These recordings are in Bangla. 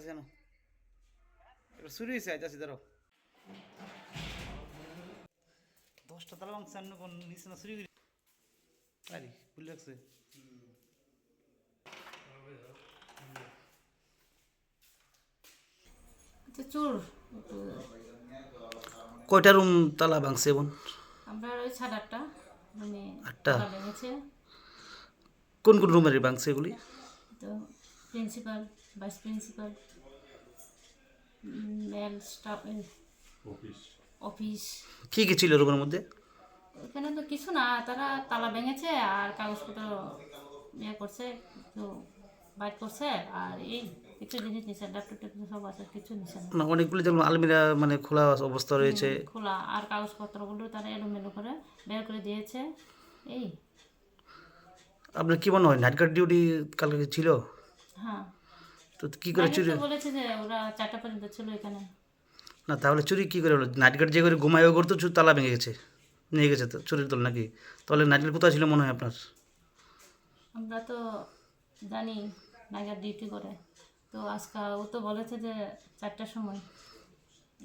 জানো এবার শুরু হয়েছে আজ আছে ধরো 10টা তালা ভাঙছে অন্য কোন নিচে না শুরু করি আরে খুলে রাখছে আচ্ছা চোর কয়টা রুম তালা ভাঙছে বোন? আমরা ওই 8:30টা মানে 8টা। তালা ভেঙেছে। কোন কোন রুমের ভাঙছে এগুলি? তো principal, vice principal, male staff, office. কি কি ছিল রুমের মধ্যে? এখানে তো কিছু না, তারা তালা ভেঙেছে আর কাগজপত্র ইয়ে করছে, তো বাইট করছে আর এই কিছু জিনিস নিছে, ল্যাপটপ ট্যাপটপ সব আছে, কিছু নিছে না। না অনেকগুলি যেমন আলমিরা মানে খোলা অবস্থা রয়েছে। খোলা আর কাগজপত্রগুলো তারা এলোমেলো করে বের করে দিয়েছে এই। আপনার কি মনে হয় নাইট গার্ড ডিউটি কালকে ছিল? হ্যাঁ, তো কি করে আগে চুরি? তো বলেছে যে ওরা 4টা পর্যন্ত ছিল এখানে। না তাহলে চুরি কি করে হলো? নাইট গার্ড যে করে ঘুমায়ও করতো তালা ভেঙে গেছে, নিয়ে গেছে তো চুরির দল নাকি? তাহলে নাইট গার্ড কোথায় ছিল মনে হয় আপনার? আমরা তো জানি নাইগার ডিউটি করে, তো আজকে ও তো বলেছে যে 4টার সময়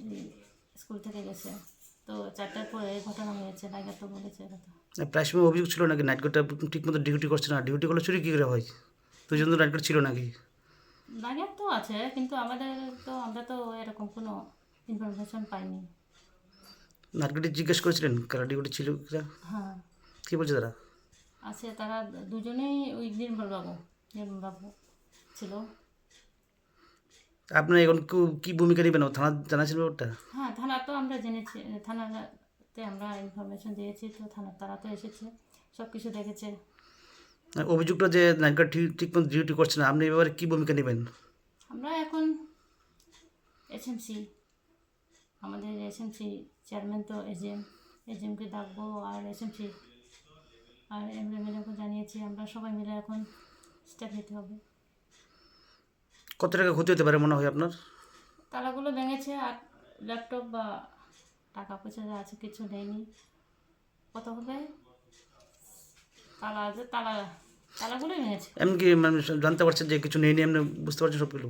এই স্কুল থেকে গেছে, তো 4টার পরে এই ঘটনা হয়েছে, নাইগার তো বলেছে কথা। প্রায় সময় অভিযোগ ছিল নাকি নাইট গার্ডটা ঠিক মতো ডিউটি করছে না, ডিউটি করলে চুরি কী করে হয়? দুজন তো নাইট গার্ড ছিল নাকি? নাইগার তো আছে কিন্তু আমাদের তো আমরা তো এরকম কোনো ইনফরমেশন পাইনি। নাইট গার্ডে জিজ্ঞেস করেছিলেন কারা ডিউটি ছিল কিনা? হ্যাঁ, কী বলছে তারা? আছে তারা দুজনেই ওই নির্মলবাবু ছিল। আপনার এখন কী ভূমিকা নেবেন? থানা জানাছিল ওটা? হ্যাঁ, থানা তো আমরা জেনেছি, থানাতে আমরা ইনফরমেশন দিয়েছি, তো থানার তারা তো এসেছে, সব কিছু দেখেছে। অভিযোগটা যে নাইট গার্ড ঠিক মতো ডিউটি করছে না, আপনি এবারে কী ভূমিকা নেবেন? আমরা এখন এসএমসি, আমাদের এসএমসি চেয়ারম্যান তো এজিএমকে ডাকবো, আর এসএমসি আর এমএলএকে জানিয়েছি, আমরা সবাই মিলে এখন স্টেপ নিতে হবে। কত টাকা ক্ষতি হতে পারে মনে হয় আপনার? তালাগুলো ভেঙেছে আর ল্যাপটপ বা টাকা পয়সা যা আছে কিছু নেয়নি। কত হবে? তালা আছে, তালাগুলোই ভেঙেছে। এমনকি মানে জানতে পারছেন যে কিছু নেই নি, এমনি বুঝতে পারছেন সব কিছু?